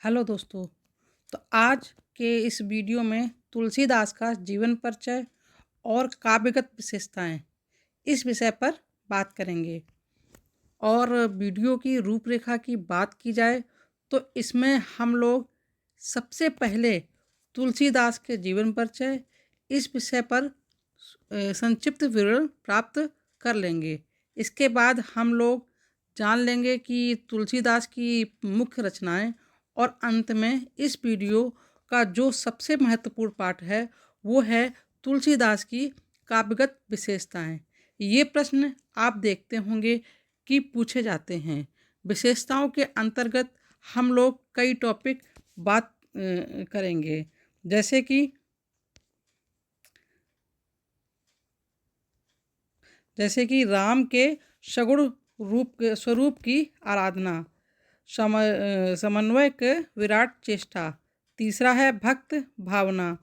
Hello दोस्तों। तो आज के इस वीडियो में तुलसीदास का जीवन परिचय और काव्यगत विशेषताएं इस विषय पर बात करेंगे। और वीडियो की रूपरेखा की बात की जाए तो इसमें हम लोग सबसे पहले तुलसीदास के जीवन परिचय इस विषय पर संक्षिप्त विवरण प्राप्त कर लेंगे। इसके बाद हम लोग जान लेंगे कि तुलसीदास की मुख्य रचनाएं, और अंत में इस वीडियो का जो सबसे महत्वपूर्ण पार्ट है वो है तुलसीदास की काव्यगत विशेषताएं। ये प्रश्न आप देखते होंगे कि पूछे जाते हैं। विशेषताओं के अंतर्गत हम लोग कई टॉपिक बात करेंगे, जैसे कि राम के सगुण स्वरूप की आराधना, समन्वय के विराट चेष्टा। तीसरा है भक्त भावना।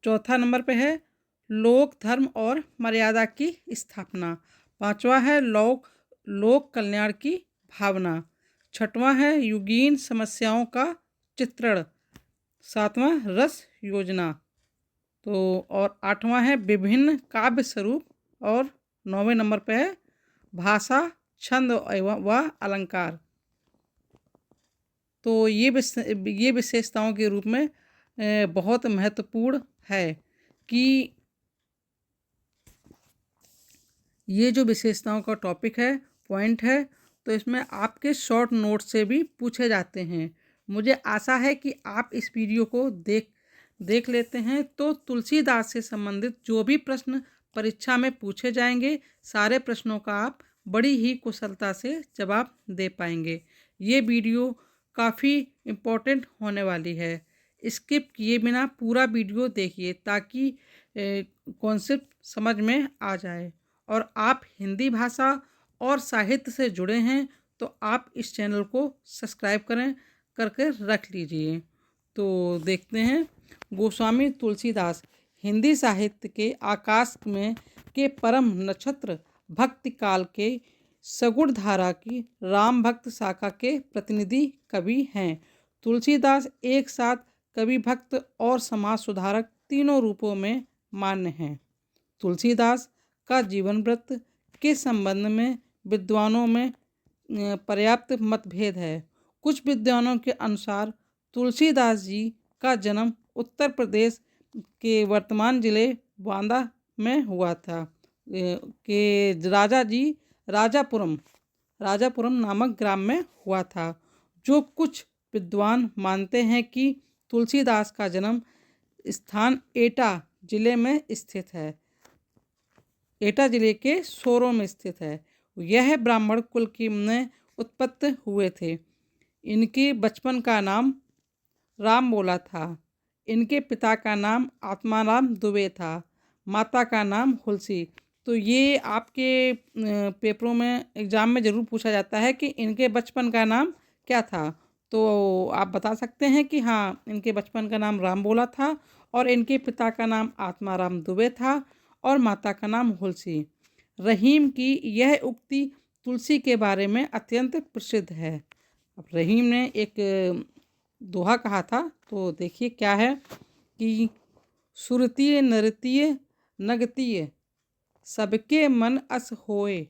चौथा नंबर पे है लोक धर्म और मर्यादा की स्थापना। पांचवा है लोक कल्याण की भावना। छठवां है युगीन समस्याओं का चित्रण। सातवां रस योजना। तो और आठवां है विभिन्न काव्य स्वरूप। और 9वें नंबर पे है भाषा, छंद व अलंकार। तो ये विशेषताओं के रूप में बहुत महत्वपूर्ण है कि ये जो विशेषताओं का टॉपिक है, पॉइंट है, तो इसमें आपके शॉर्ट नोट से भी पूछे जाते हैं। मुझे आशा है कि आप इस वीडियो को देख लेते हैं तो तुलसीदास से संबंधित जो भी प्रश्न परीक्षा में पूछे जाएंगे, सारे प्रश्नों का आप बड़ी ही कुशलता से जवाब दे पाएंगे। ये वीडियो काफ़ी इम्पोर्टेंट होने वाली है। स्किप किए बिना पूरा वीडियो देखिए ताकि कॉन्सेप्ट समझ में आ जाए। और आप हिंदी भाषा और साहित्य से जुड़े हैं तो आप इस चैनल को सब्सक्राइब करके रख लीजिए। तो देखते हैं, गोस्वामी तुलसीदास हिंदी साहित्य के आकाश में के परम नक्षत्र, भक्ति काल के सगुण धारा की राम भक्त शाखा के प्रतिनिधि कवि हैं। तुलसीदास एक साथ कवि, भक्त और समाज सुधारक तीनों रूपों में मान्य हैं। तुलसीदास का जीवन वृत्त के संबंध में विद्वानों में पर्याप्त मतभेद है। कुछ विद्वानों के अनुसार तुलसीदास जी का जन्म उत्तर प्रदेश के वर्तमान जिले बांदा में हुआ था, के राजापुरम नामक ग्राम में हुआ था। जो कुछ विद्वान मानते हैं कि तुलसीदास का जन्म स्थान एटा जिले में स्थित है, एटा जिले के सोरो में स्थित है। यह ब्राह्मण कुल की में उत्पत्ति हुए थे। इनके बचपन का नाम राम बोला था। इनके पिता का नाम आत्माराम दुबे था, माता का नाम हुलसी। तो ये आपके पेपरों में एग्ज़ाम में ज़रूर पूछा जाता है कि इनके बचपन का नाम क्या था। तो आप बता सकते हैं कि हाँ, इनके बचपन का नाम राम बोला था और इनके पिता का नाम आत्माराम दुबे था और माता का नाम हुलसी। रहीम की यह उक्ति तुलसी के बारे में अत्यंत प्रसिद्ध है। अब रहीम ने एक दोहा कहा था, तो देखिए क्या है कि सुरतीय नृतीय नगतीय सबके मन अस होए,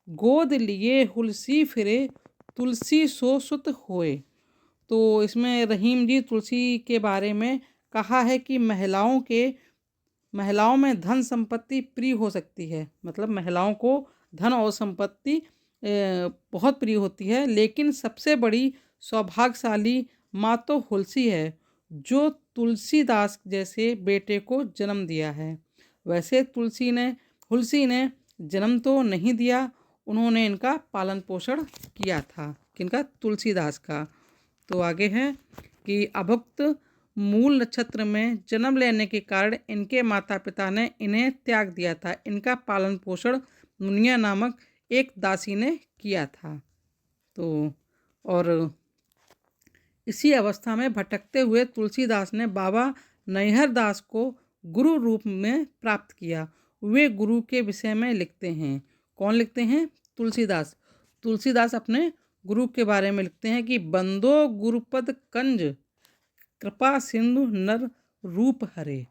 गोद लिए हुलसी फिरे तुलसी सो सुत होए। तो इसमें रहीम जी तुलसी के बारे में कहा है कि महिलाओं में धन संपत्ति प्रिय हो सकती है, मतलब महिलाओं को धन और संपत्ति बहुत प्रिय होती है, लेकिन सबसे बड़ी सौभाग्यशाली माँ तो हुलसी है जो तुलसीदास जैसे बेटे को जन्म दिया है। वैसे हुलसी ने जन्म तो नहीं दिया, उन्होंने इनका पालन पोषण किया था। किनका? तुलसीदास का। तो आगे है कि अभुक्त मूल नक्षत्र में जन्म लेने के कारण इनके माता पिता ने इन्हें त्याग दिया था। इनका पालन पोषण मुनिया नामक एक दासी ने किया था। तो और इसी अवस्था में भटकते हुए तुलसीदास ने बाबा नैहर दास को गुरु रूप में प्राप्त किया। वे गुरु के विषय में लिखते हैं। कौन लिखते हैं? तुलसीदास। तुलसीदास अपने गुरु के बारे में लिखते हैं कि बंदो गुरुपद कंज कृपा सिंधु नर रूप हरे।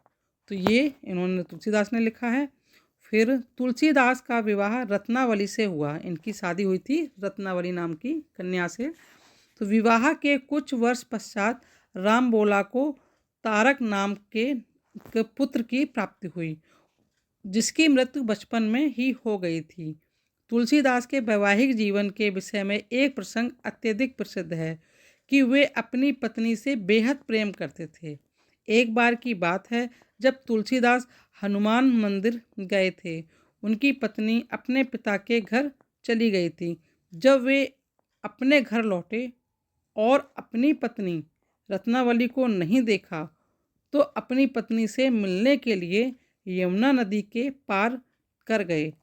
तो ये इन्होंने तुलसीदास ने लिखा है। फिर तुलसीदास का विवाह रत्नावली से हुआ। इनकी शादी हुई थी रत्नावली नाम की कन्या से। तो विवाह के कुछ वर्ष पश्चात रामबोला को तारक नाम के पुत्र की प्राप्ति हुई, जिसकी मृत्यु बचपन में ही हो गई थी। तुलसीदास के वैवाहिक जीवन के विषय में एक प्रसंग अत्यधिक प्रसिद्ध है कि वे अपनी पत्नी से बेहद प्रेम करते थे। एक बार की बात है, जब तुलसीदास हनुमान मंदिर गए थे। उनकी पत्नी अपने पिता के घर चली गई थी। जब वे अपने घर लौटे और अपनी पत्नी रत्नावली को नहीं देखा, तो अपनी पत्नी से मिलने के लिए यमुना नदी के पार कर गए।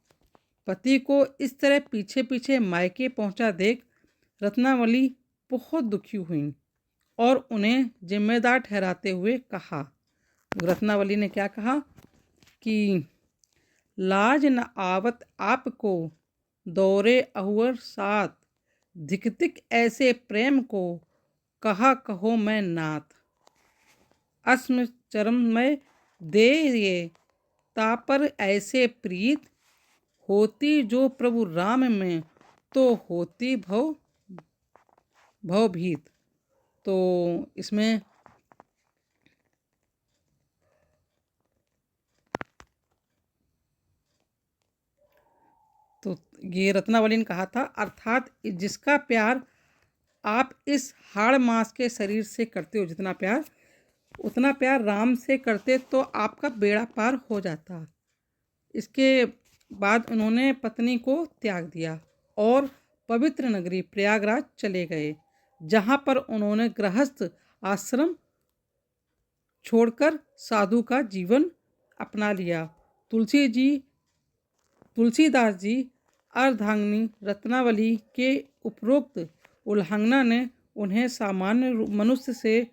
पति को इस तरह पीछे पीछे मायके पहुंचा देख रत्नावली बहुत दुखी हुई और उन्हें जिम्मेदार ठहराते हुए कहा। रत्नावली ने क्या कहा कि लाज न आवत आपको दौरे अहुअर साथ, धिक धिक ऐसे प्रेम को कहा कहो मैं नाथ। अस्म चरम में दे ये तापर ऐसे प्रीत, होती जो प्रभु राम में तो होती भवभीत। तो इसमें तो ये रत्नावली ने कहा था, अर्थात जिसका प्यार आप इस हाड़ मास के शरीर से करते हो, जितना प्यार उतना प्यार राम से करते तो आपका बेड़ा पार हो जाता। इसके बाद उन्होंने पत्नी को त्याग दिया और पवित्र नगरी प्रयागराज चले गए, जहाँ पर उन्होंने गृहस्थ आश्रम छोड़कर साधु का जीवन अपना लिया। तुलसीदास जी अर्धांगिनी रत्नावली के उपरोक्त उल्लंघना ने उन्हें सामान्य मनुष्य से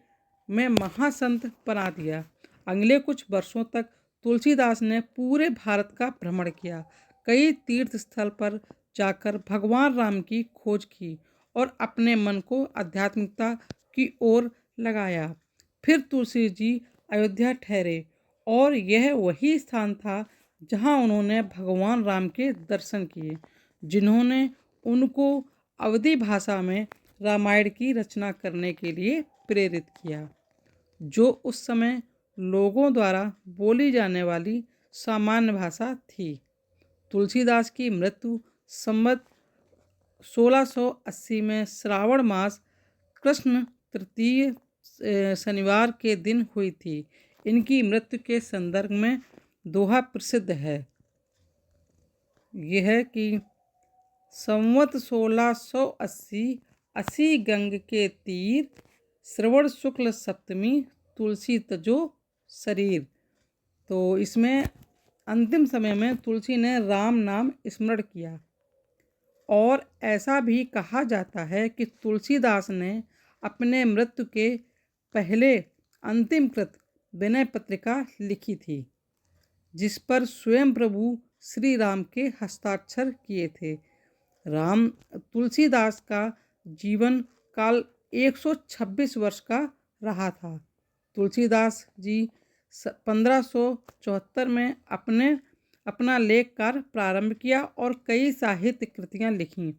में महासंत बना दिया। अगले कुछ वर्षों तक तुलसीदास ने पूरे भारत का भ्रमण किया, कई तीर्थ स्थल पर जाकर भगवान राम की खोज की और अपने मन को आध्यात्मिकता की ओर लगाया। फिर तुलसी जी अयोध्या ठहरे और यह वही स्थान था जहां उन्होंने भगवान राम के दर्शन किए, जिन्होंने उनको अवधी भाषा में रामायण की रचना करने के लिए प्रेरित किया, जो उस समय लोगों द्वारा बोली जाने वाली सामान्य भाषा थी। तुलसीदास की मृत्यु संवत 1680 में श्रावण मास कृष्ण तृतीय शनिवार के दिन हुई थी। इनकी मृत्यु के संदर्भ में दोहा प्रसिद्ध है। यह है कि संवत 1680 अस्सी गंग के तीर, श्रवण शुक्ल सप्तमी, तुलसी तजो शरीर। तो इसमें अंतिम समय में तुलसी ने राम नाम स्मरण किया और ऐसा भी कहा जाता है कि तुलसीदास ने अपने मृत्यु के पहले अंतिम कृत विनय पत्रिका लिखी थी, जिस पर स्वयं प्रभु श्री राम के हस्ताक्षर किए थे। तुलसीदास का जीवन काल 126 वर्ष का रहा था। तुलसीदास जी 1574 में अपना लेख कार्य प्रारंभ किया और कई साहित्य कृतियां लिखीं।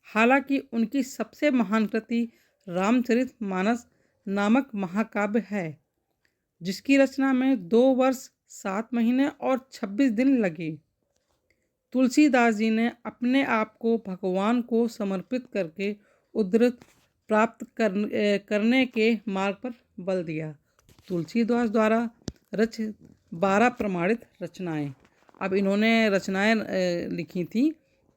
हालांकि उनकी सबसे महान कृति रामचरितमानस नामक महाकाव्य है, जिसकी रचना में 2 वर्ष 7 महीने और 26 दिन लगे। तुलसीदास जी ने अपने आप को भगवान को समर्पित करके उद्दत प्राप्त करने के मार्ग पर बल दिया। तुलसीदास द्वारा रचित 12 प्रमाणित रचनाएं। अब इन्होंने रचनाएं लिखी थी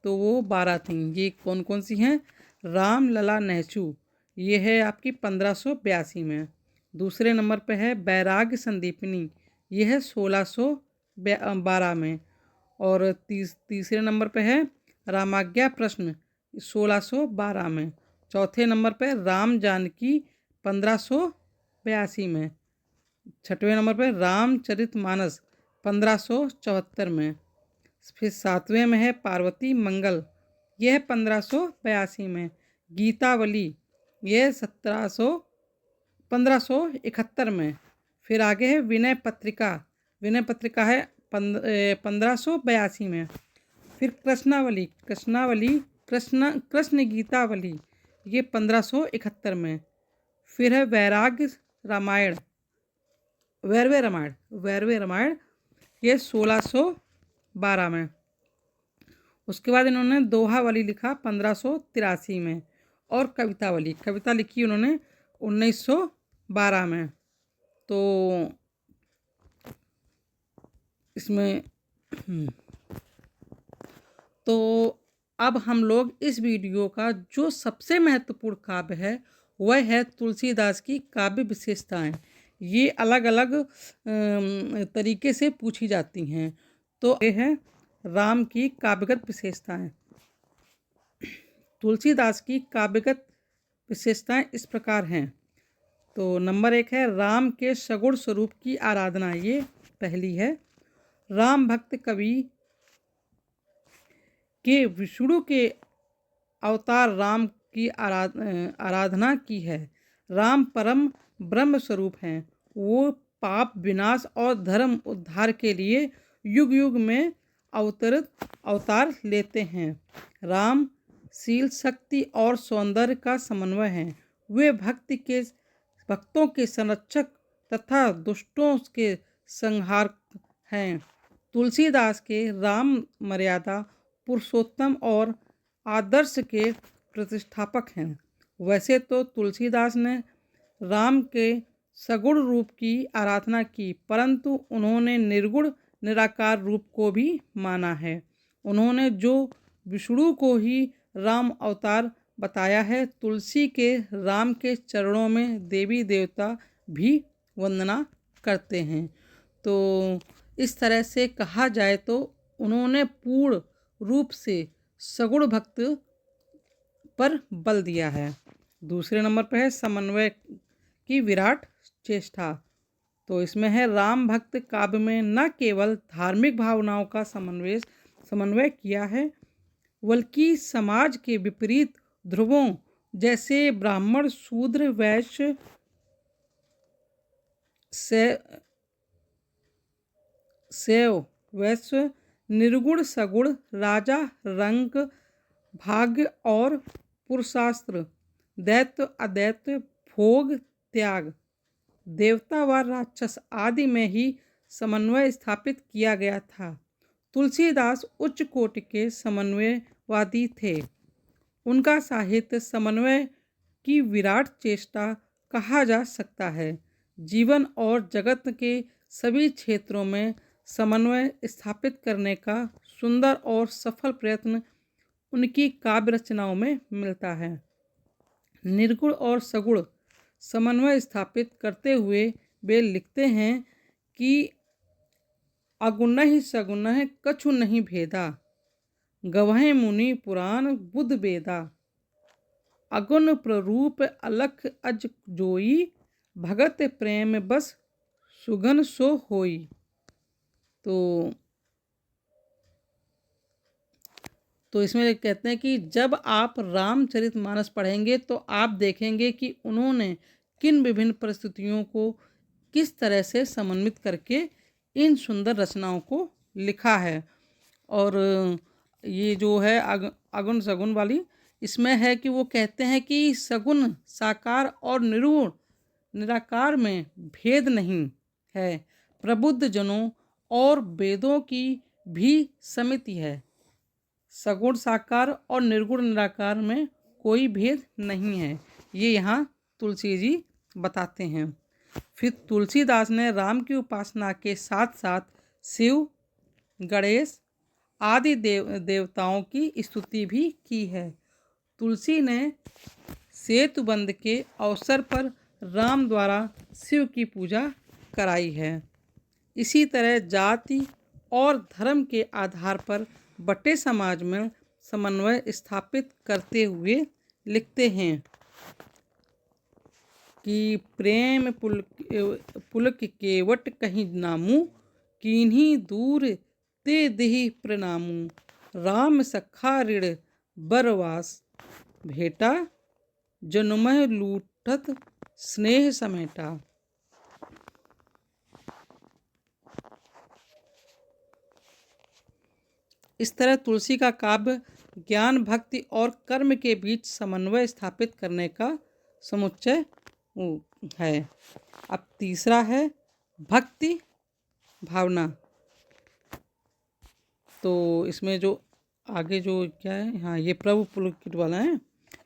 तो वो 12 थीं। ये कौन कौन सी हैं? राम लला नहचू, ये है आपकी 1582 में। दूसरे नंबर पे है बैराग्य संदीपनी, ये है 1612 में। और तीसरे नंबर पे है रामाज्ञा प्रश्न 1612 में। चौथे नंबर पे राम जानकी 1582 में। छठवें नंबर पे रामचरितमानस 1574 में। फिर सातवें में है पार्वती मंगल, यह 1582 में। गीतावली ये 1571 में। फिर आगे है विनय पत्रिका, विनय पत्रिका है 1582 में। फिर कृष्णावली, कृष्ण गीतावली ये 1571 में। फिर है वैराग्य रामायण, वैरवे रामायण ये 1612 में। उसके बाद इन्होंने दोहावली लिखा 1583 में। और कविता लिखी उन्होंने 1912 में। तो इसमें तो अब हम लोग इस वीडियो का जो सबसे महत्वपूर्ण काव्य है वह है तुलसीदास की काव्य विशेषताएं। ये अलग अलग तरीके से पूछी जाती हैं। तो ये है राम की काव्यगत विशेषताएं। तुलसीदास की काव्यगत विशेषताएं इस प्रकार हैं। तो नंबर 1 है राम के सगुण स्वरूप की आराधना, ये पहली है। राम भक्त कवि के विष्णु के अवतार राम की आराधना की है। राम परम ब्रह्म स्वरूप हैं। वो पाप विनाश और धर्म उद्धार के लिए युग युग में अवतार लेते हैं। राम शील, शक्ति और सौंदर्य का समन्वय हैं। वे भक्तों के संरक्षक तथा दुष्टों के संहारक हैं। तुलसीदास के राम मर्यादा, पुरुषोत्तम और आदर्श के प्रतिष्ठापक हैं। वैसे तो तुलसीदास ने राम के सगुण रूप की आराधना की, परंतु उन्होंने निर्गुण निराकार रूप को भी माना है। उन्होंने जो विष्णु को ही राम अवतार बताया है, तुलसी के राम के चरणों में देवी देवता भी वंदना करते हैं। तो इस तरह से कहा जाए तो उन्होंने पूर्ण रूप से सगुण भक्त पर बल दिया है। दूसरे नंबर पर है समन्वय की विराट चेष्टा। तो इसमें है राम भक्त काव्य में न केवल धार्मिक भावनाओं का समन्वय किया है, बल्कि समाज के विपरीत ध्रुवों जैसे ब्राह्मण, शूद्र, वैश्य, शैव, वैश्य, निर्गुण, सगुण, राजा, रंक, भाग्य और पुरुषास्त्र, दैत्य, अदैत्य, भोग, त्याग, देवता व राक्षस आदि में ही समन्वय स्थापित किया गया था। तुलसीदास उच्च कोटि के समन्वयवादी थे। उनका साहित्य समन्वय की विराट चेष्टा कहा जा सकता है। जीवन और जगत के सभी क्षेत्रों में समन्वय स्थापित करने का सुंदर और सफल प्रयत्न उनकी काव्य रचनाओं में मिलता है। निर्गुण और सगुण समन्वय स्थापित करते हुए वे लिखते हैं कि अगुणः सगुणः कछु नहीं भेदा, गवहें मुनि पुराण बुध वेदा, अगुण प्ररूप अलख अज जोई, भगत प्रेम बस सुगन सो होई। तो इसमें कहते हैं कि जब आप रामचरितमानस पढ़ेंगे तो आप देखेंगे कि उन्होंने किन विभिन्न परिस्थितियों को किस तरह से समन्वित करके इन सुंदर रचनाओं को लिखा है। और ये जो है अगुण सगुण वाली, इसमें है कि वो कहते हैं कि सगुण साकार और निर्गुण निराकार में भेद नहीं है। प्रबुद्ध जनों और वेदों की भी समिति है। सगुण साकार और निर्गुण निराकार में कोई भेद नहीं है, ये यहाँ तुलसी जी बताते हैं। फिर तुलसीदास ने राम की उपासना के साथ साथ शिव, गणेश आदि देवताओं की स्तुति भी की है। तुलसी ने सेतुबंध के अवसर पर राम द्वारा शिव की पूजा कराई है। इसी तरह जाति और धर्म के आधार पर बटे समाज में समन्वय स्थापित करते हुए लिखते हैं कि प्रेम पुलक केवट कहीं नामू, किन्हीं दूर ते देहि प्रणामू, राम सखा ऋण बरवास भेटा जनुमह लूटत स्नेह समेटा। इस तरह तुलसी का काव्य ज्ञान, भक्ति और कर्म के बीच समन्वय स्थापित करने का समुच्चय है। अब तीसरा है भक्ति भावना। तो इसमें जो आगे जो क्या है, हाँ ये प्रभु पुलकित वाला है।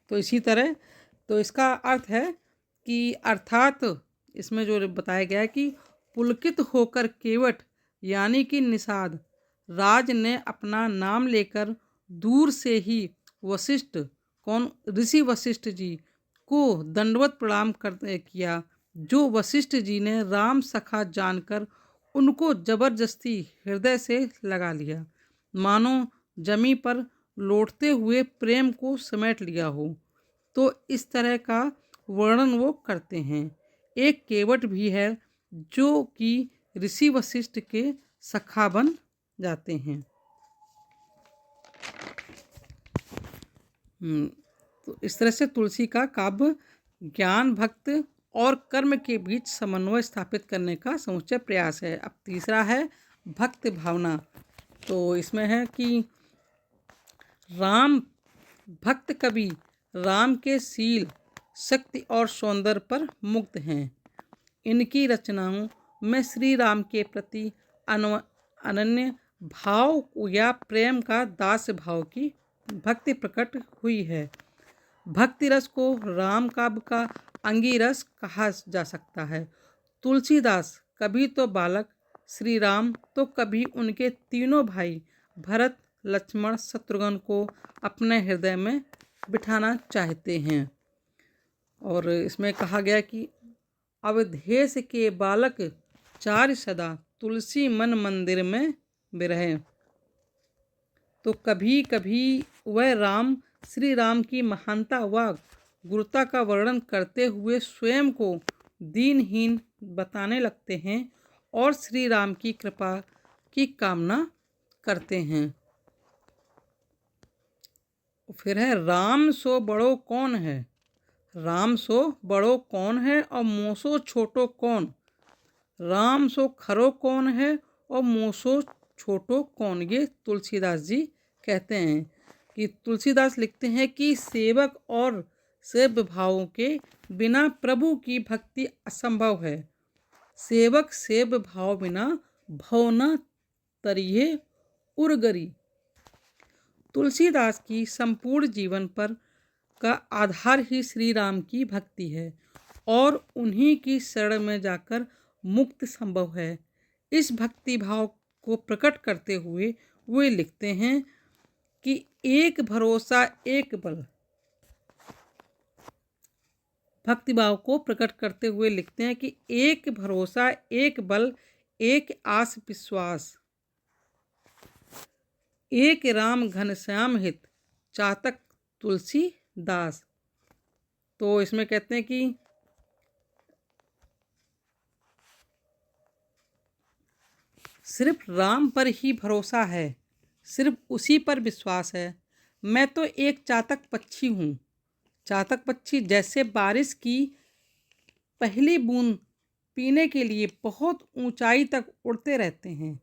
तो इसी तरह तो इसका अर्थ है कि अर्थात इसमें जो बताया गया है कि पुलकित होकर केवट यानी कि निषाद राज ने अपना नाम लेकर दूर से ही वशिष्ठ ऋषि वशिष्ठ जी को दंडवत प्रणाम कर किया, जो वशिष्ठ जी ने राम सखा जानकर उनको जबरदस्ती हृदय से लगा लिया, मानो जमी पर लौटते हुए प्रेम को समेट लिया हो। तो इस तरह का वर्णन वो करते हैं। एक केवट भी है जो कि ऋषि वशिष्ठ के सखा बन जाते हैं। तो इस तरह से तुलसी का काव्य ज्ञान, भक्त और कर्म के बीच समन्वय स्थापित करने का समुच्चय प्रयास है। अब तीसरा है भक्त भावना। तो इसमें है कि राम भक्त कवि राम के शील, शक्ति और सौंदर्य पर मुग्ध हैं। इनकी रचनाओं में श्री राम के प्रति अनन्य भाव या प्रेम का दास भाव की भक्ति प्रकट हुई है। भक्ति रस को राम काव्य का अंगिरस कहा जा सकता है। तुलसीदास कभी तो बालक श्री राम तो कभी उनके तीनों भाई भरत, लक्ष्मण, शत्रुघ्न को अपने हृदय में बिठाना चाहते हैं। और इसमें कहा गया कि अवधेश के बालक चार सदा तुलसी मन मंदिर में बिरहे। तो कभी कभी वह राम श्री राम की महानता व गुरुता का वर्णन करते हुए स्वयं को दीनहीन बताने लगते हैं और श्री राम की कृपा की कामना करते हैं। फिर है राम सो बड़ो कौन है, राम सो बड़ो कौन है और मोसो छोटो कौन, राम सो खरो कौन है और मोसो छोटो कौन। ये तुलसीदास जी कहते हैं कि तुलसीदास लिखते हैं कि सेवक और सेव्य भावों के बिना प्रभु की भक्ति असंभव है। सेवक सेव्य भाव बिना भवना तरिये उर्गरी। तुलसीदास की संपूर्ण जीवन पर का आधार ही श्री राम की भक्ति है और उन्हीं की शरण में जाकर मुक्ति संभव है। इस भक्ति भाव को प्रकट करते हुए वे लिखते हैं कि एक भरोसा एक बल। भक्ति भाव को प्रकट करते हुए लिखते हैं कि एक भरोसा एक बल, एक आस विश्वास, एक राम घनश्याम हित, चातक तुलसी दास। तो इसमें कहते हैं कि सिर्फ राम पर ही भरोसा है, सिर्फ उसी पर विश्वास है। मैं तो एक चातक पक्षी हूँ। चातक पक्षी जैसे बारिश की पहली बूंद पीने के लिए बहुत ऊंचाई तक उड़ते रहते हैं,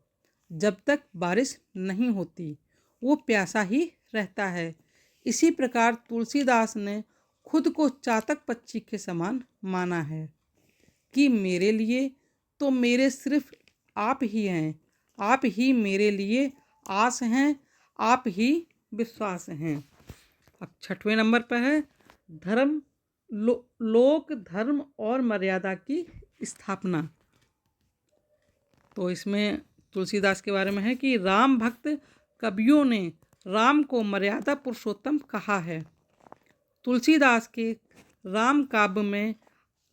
जब तक बारिश नहीं होती वो प्यासा ही रहता है। इसी प्रकार तुलसीदास ने खुद को चातक पक्षी के समान माना है कि मेरे लिए तो मेरे सिर्फ आप ही हैं, आप ही मेरे लिए आस हैं, आप ही विश्वास हैं। अब 6वें नंबर पर है धर्म लोक धर्म और मर्यादा की स्थापना। तो इसमें तुलसीदास के बारे में है कि राम भक्त कवियों ने राम को मर्यादा पुरुषोत्तम कहा है। तुलसीदास के राम काव्य में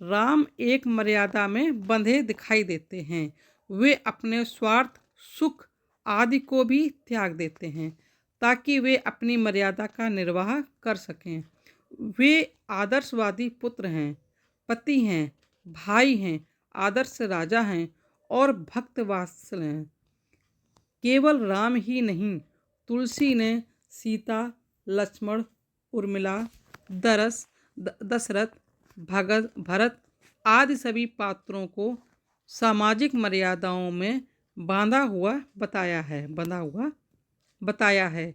राम एक मर्यादा में बंधे दिखाई देते हैं। वे अपने स्वार्थ, सुख आदि को भी त्याग देते हैं ताकि वे अपनी मर्यादा का निर्वाह कर सकें। वे आदर्शवादी पुत्र हैं, पति हैं, भाई हैं, आदर्श राजा हैं और भक्त वात्सल हैं। केवल राम ही नहीं, तुलसी ने सीता, लक्ष्मण, उर्मिला, दरस, दशरथ, भगत, भरत आदि सभी पात्रों को सामाजिक मर्यादाओं में बताया है।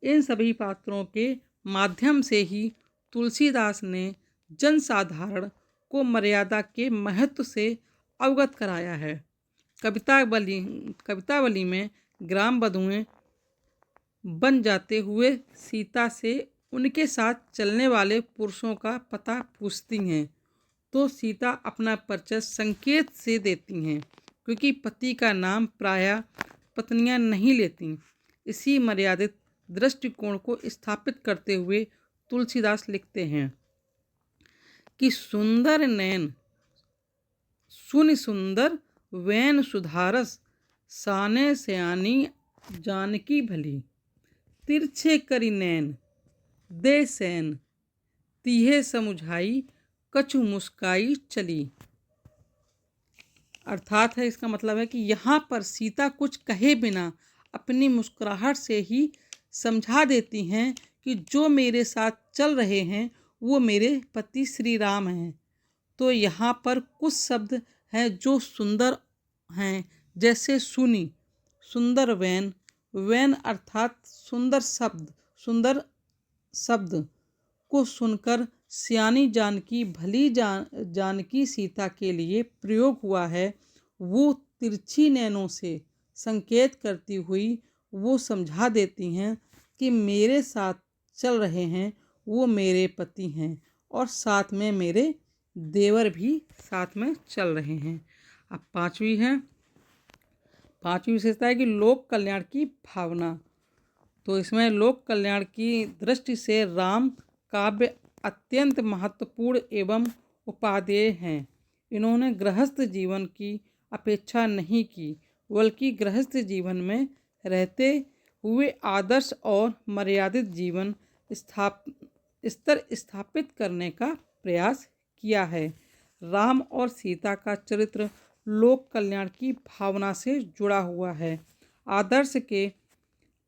इन सभी पात्रों के माध्यम से ही तुलसीदास ने जनसाधारण को मर्यादा के महत्व से अवगत कराया है। कवितावली में ग्राम बधुएं बन जाते हुए सीता से उनके साथ चलने वाले पुरुषों का पता पूछती हैं, तो सीता अपना परिचय संकेत से देती हैं, क्योंकि पति का नाम प्रायः पत्नियां नहीं लेती। इसी मर्यादित दृष्टिकोण को स्थापित करते हुए तुलसीदास लिखते हैं कि सुंदर नैन सुनि सुंदर वैन सुधारस, साने सयानी जानकी भली, तिरछे करी नैन दे सैन, तीहे समुझाई कछु मुस्काई चली। अर्थात है, इसका मतलब है कि यहाँ पर सीता कुछ कहे बिना अपनी मुस्कुराहट से ही समझा देती हैं कि जो मेरे साथ चल रहे हैं वो मेरे पति श्री राम हैं। तो यहाँ पर कुछ शब्द हैं जो सुंदर हैं, जैसे सुनी, सुंदर वैन, वैन अर्थात सुंदर शब्द को सुनकर सियानी जानकी भली जानकी सीता के लिए प्रयोग हुआ है। वो तिरछी नैनों से संकेत करती हुई वो समझा देती हैं कि मेरे साथ चल रहे हैं वो मेरे पति हैं और साथ में मेरे देवर भी साथ में चल रहे हैं। अब पांचवी विशेषता है कि लोक कल्याण की भावना। तो इसमें लोक कल्याण की दृष्टि से राम काव्य अत्यंत महत्वपूर्ण एवं उपादेय हैं। इन्होंने गृहस्थ जीवन की अपेक्षा नहीं की, बल्कि गृहस्थ जीवन में रहते हुए आदर्श और मर्यादित जीवन स्तर स्थापित करने का प्रयास किया है। राम और सीता का चरित्र लोक कल्याण की भावना से जुड़ा हुआ है। आदर्श के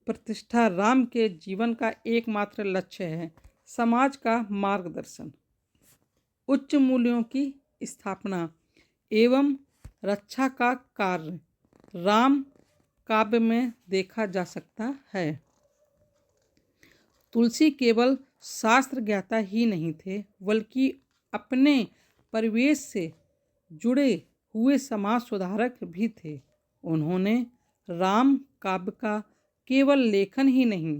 प्रतिष्ठा राम के जीवन का एकमात्र लक्ष्य है। समाज का मार्गदर्शन, उच्च मूल्यों की स्थापना एवं रक्षा का कार्य राम काव्य में देखा जा सकता है। तुलसी केवल शास्त्र ज्ञाता ही नहीं थे, बल्कि अपने परिवेश से जुड़े हुए समाज सुधारक भी थे। उन्होंने राम काव्य का केवल लेखन ही नहीं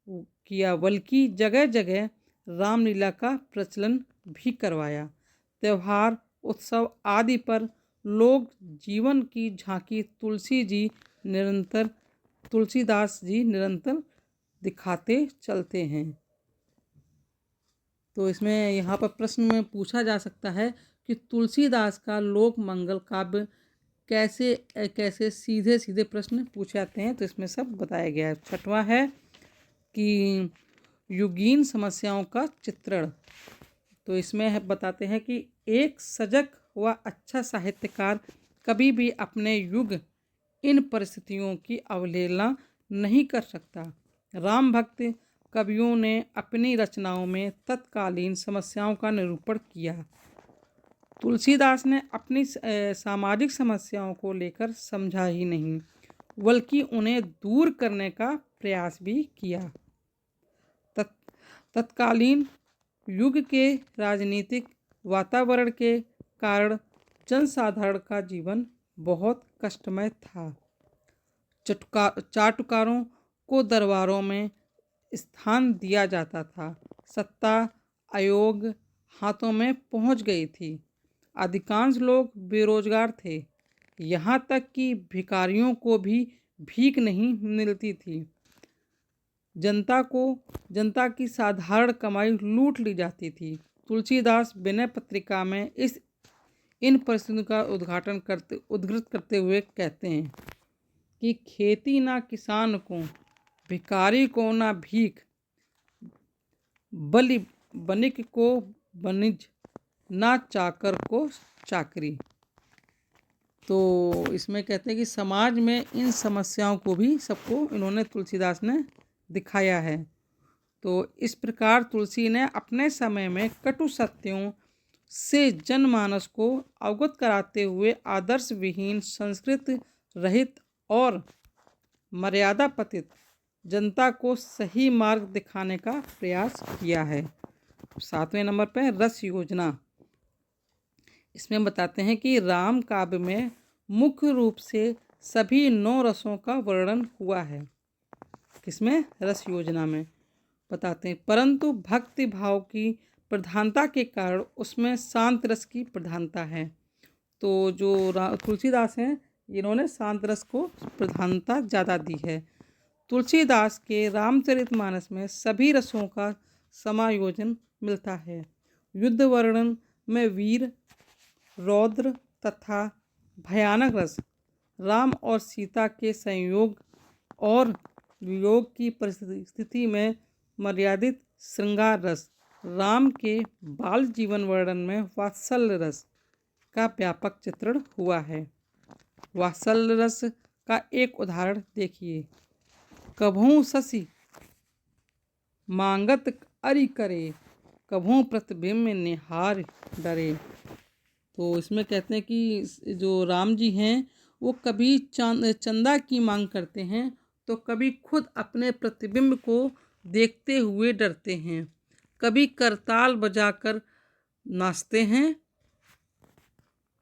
किया, बल्कि जगह जगह रामलीला का प्रचलन भी करवाया। त्यौहार, उत्सव आदि पर लोक जीवन की झांकी तुलसीदास जी निरंतर दिखाते चलते हैं। तो इसमें यहाँ पर प्रश्न में पूछा जा सकता है कि तुलसीदास का लोक मंगल काव्य कैसे सीधे प्रश्न पूछे जाते हैं, तो इसमें सब बताया गया है। छठवां है कि युगीन समस्याओं का चित्रण। तो इसमें बताते हैं कि एक सजग व अच्छा साहित्यकार कभी भी अपने युग इन परिस्थितियों की अवहेलना नहीं कर सकता। राम भक्त कवियों ने अपनी रचनाओं में तत्कालीन समस्याओं का निरूपण किया। तुलसीदास ने अपनी सामाजिक समस्याओं को लेकर समझा ही नहीं, बल्कि उन्हें दूर करने का प्रयास भी किया। तत्कालीन युग के राजनीतिक वातावरण के कारण जनसाधारण का जीवन बहुत कष्टमय था। चाटुकारों को दरबारों में स्थान दिया जाता था। सत्ता आयोग हाथों में पहुंच गई थी। अधिकांश लोग बेरोजगार थे। यहाँ तक कि भिखारियों को भी भीख नहीं मिलती थी। जनता की साधारण कमाई लूट ली जाती थी। तुलसीदास विनय पत्रिका में इन परिस्थितियों का उद्धृत करते हुए कहते हैं कि खेती ना किसान को, भिखारी को ना भीख, बनिक को बनिज, ना चाकर को चाकरी। तो इसमें कहते हैं कि समाज में इन समस्याओं को भी सबको इन्होंने तुलसीदास ने दिखाया है। तो इस प्रकार तुलसी ने अपने समय में कटु सत्यों से जनमानस को अवगत कराते हुए आदर्श विहीन, संस्कृत रहित और मर्यादा पतित जनता को सही मार्ग दिखाने का प्रयास किया है। 7वें नंबर पर रस योजना। इसमें बताते हैं कि राम काव्य में मुख्य रूप से सभी 9 रसों का वर्णन हुआ है। किसमें? रस योजना में बताते हैं, परंतु भक्ति भाव की प्रधानता के कारण उसमें शांत रस की प्रधानता है। तो जो तुलसीदास हैं, इन्होंने शांत रस को प्रधानता ज़्यादा दी है। तुलसीदास के रामचरितमानस में सभी रसों का समायोजन मिलता है। युद्ध वर्णन में वीर, रौद्र तथा भयानक रस, राम और सीता के संयोग और वियोग की परिस्थिति में मर्यादित श्रृंगार रस, राम के बाल जीवन वर्णन में वात्सल्य रस का व्यापक चित्रण हुआ है। वात्सल्य रस का एक उदाहरण देखिए। कभू शशि मांगत अरि करे, कभू प्रतिबिंब निहार डरे। तो इसमें कहते हैं कि जो राम जी हैं वो कभी चंदा की मांग करते हैं तो कभी खुद अपने प्रतिबिंब को देखते हुए डरते हैं, कभी करताल बजाकर नाचते हैं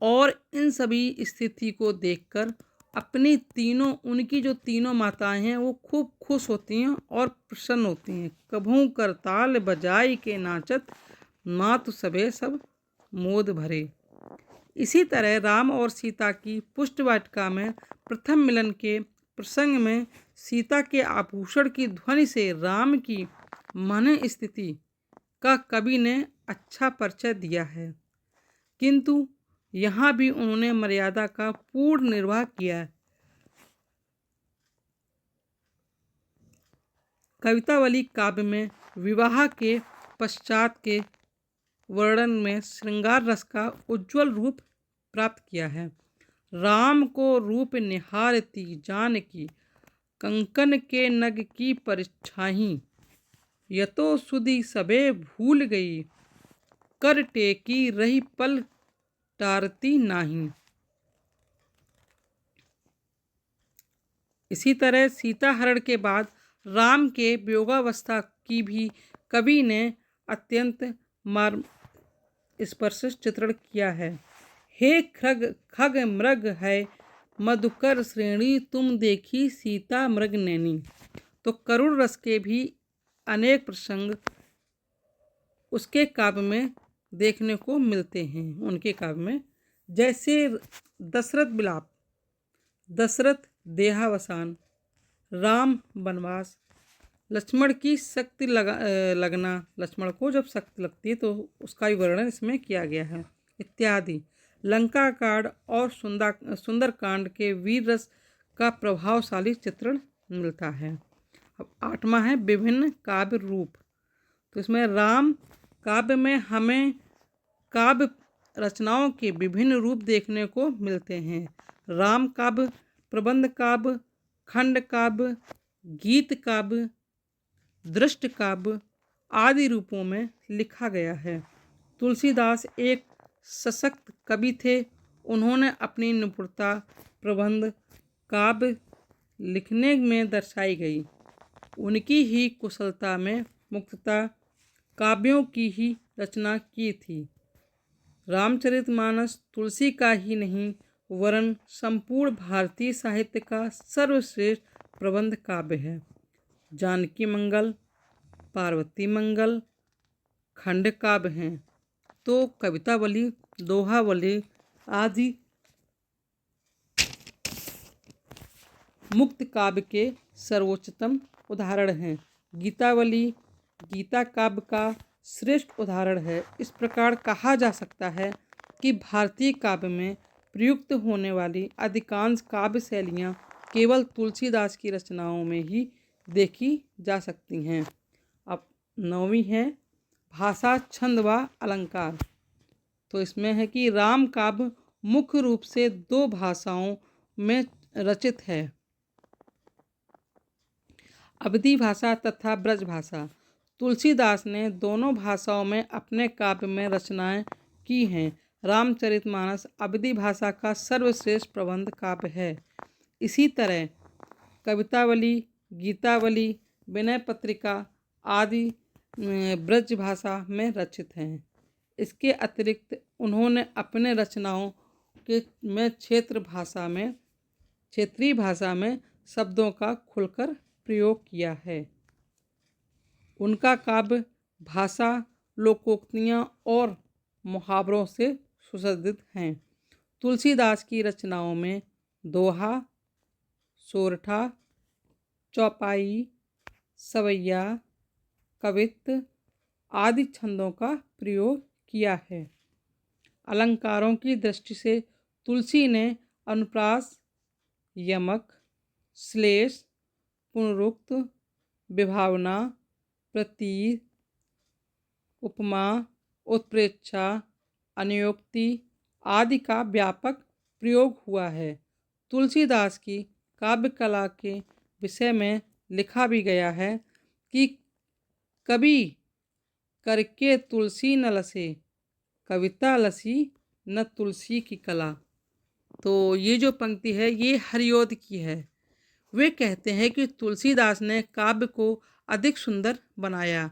और इन सभी स्थिति को देखकर उनकी जो तीनों माताएं हैं वो खूब खुश होती हैं और प्रसन्न होती हैं। कभू करताल बजाई के नाचत, मातु सबे सब मोद भरे। इसी तरह राम और सीता की पुष्ट वाटिका में प्रथम मिलन के प्रसंग में सीता के आभूषण की ध्वनि से राम की मन स्थिति का कवि ने अच्छा परिचय दिया है, किंतु यहाँ भी उन्होंने मर्यादा का पूर्ण निर्वाह किया है। कवितावली काव्य में विवाह के पश्चात के वर्णन में श्रृंगार रस का उज्ज्वल रूप प्राप्त किया है। राम को रूप निहारती जानकी, कंकन के नग की परिछाही, यतो सुधि सबे भूल गई, कर टेकी रही पल टारती नाही। इसी तरह सीता हरण के बाद राम के वियोगावस्था की भी कवि ने अत्यंत स्पर्श चित्रण किया है। हे खग मृग है मधुकर श्रेणी, तुम देखी सीता मृग नैनी। तो करुण रस के भी अनेक प्रसंग उसके काव्य में देखने को मिलते हैं, उनके काव्य में, जैसे दशरथ विलाप, दशरथ देहावसान, राम वनवास, लक्ष्मण की शक्ति लगना, लक्ष्मण को जब शक्ति लगती है तो उसका भी वर्णन इसमें किया गया है इत्यादि। लंका कांड और सुंदर कांड के वीर रस का प्रभावशाली चित्रण मिलता है। अब 8वां है विभिन्न काव्य रूप। तो इसमें राम काव्य में हमें काव्य रचनाओं के विभिन्न रूप देखने को मिलते हैं। राम काव्य, प्रबंध काव्य, खंड काव्य, गीत काव्य, दृष्ट काव्य आदि रूपों में लिखा गया है। तुलसीदास एक सशक्त कवि थे। उन्होंने अपनी निपुणता प्रबंध काव्य लिखने में दर्शाई गई। उनकी ही कुशलता में मुक्तता काव्यों की ही रचना की थी। रामचरितमानस तुलसी का ही नहीं वरन संपूर्ण भारतीय साहित्य का सर्वश्रेष्ठ प्रबंध काव्य है। जानकी मंगल, पार्वती मंगल खंड काव्य हैं, तो कवितावली, दोहावली आदि मुक्त काव्य के सर्वोच्चतम उदाहरण हैं। गीतावली गीता काव्य का श्रेष्ठ उदाहरण है। इस प्रकार कहा जा सकता है कि भारतीय काव्य में प्रयुक्त होने वाली अधिकांश काव्य शैलियाँ केवल तुलसीदास की रचनाओं में ही देखी जा सकती हैं। अब 9वीं है भाषा, छंद व अलंकार। तो इसमें है कि राम काव्य मुख्य रूप से 2 भाषाओं में रचित है, अवधी भाषा तथा ब्रज भाषा। तुलसीदास ने दोनों भाषाओं में अपने काव्य में रचनाएं की हैं। रामचरितमानस अवधी भाषा का सर्वश्रेष्ठ प्रबंध काव्य है। इसी तरह कवितावली, गीतावली, विनय पत्रिका आदि ब्रज भाषा में रचित हैं। इसके अतिरिक्त उन्होंने अपने रचनाओं के में क्षेत्रीय भाषा में शब्दों का खुलकर प्रयोग किया है। उनका काव्य भाषा, लोकोक्तियाँ और मुहावरों से सुसज्जित हैं। तुलसीदास की रचनाओं में दोहा, सोरठा, चौपाई, सवैया, कवित्त आदि छंदों का प्रयोग किया है। अलंकारों की दृष्टि से तुलसी ने अनुप्रास, यमक, श्लेष, पुनरुक्त, विभावना, प्रतीक, उपमा, उत्प्रेक्षा, अनुयोक्ति आदि का व्यापक प्रयोग हुआ है। तुलसीदास की काव्य कला के विषय में लिखा भी गया है कि कभी करके तुलसी न लसे, कविता लसी न तुलसी की कला। तो ये जो पंक्ति है ये हरिओद की है। वे कहते हैं कि तुलसीदास ने काव्य को अधिक सुंदर बनाया,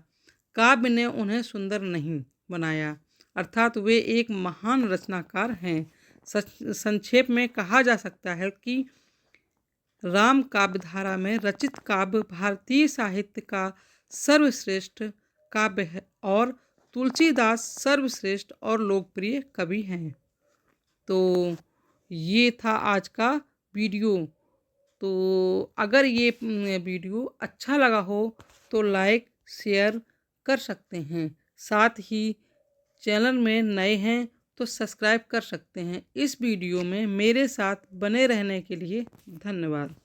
काव्य ने उन्हें सुंदर नहीं बनाया, अर्थात वे एक महान रचनाकार हैं। संक्षेप में कहा जा सकता है कि राम काव्यधारा में रचित काव्य भारतीय साहित्य का सर्वश्रेष्ठ काव्य है और तुलसीदास सर्वश्रेष्ठ और लोकप्रिय कवि हैं। तो ये था आज का वीडियो। तो अगर ये वीडियो अच्छा लगा हो तो लाइक शेयर कर सकते हैं। साथ ही चैनल में नए हैं तो सब्सक्राइब कर सकते हैं। इस वीडियो में मेरे साथ बने रहने के लिए धन्यवाद।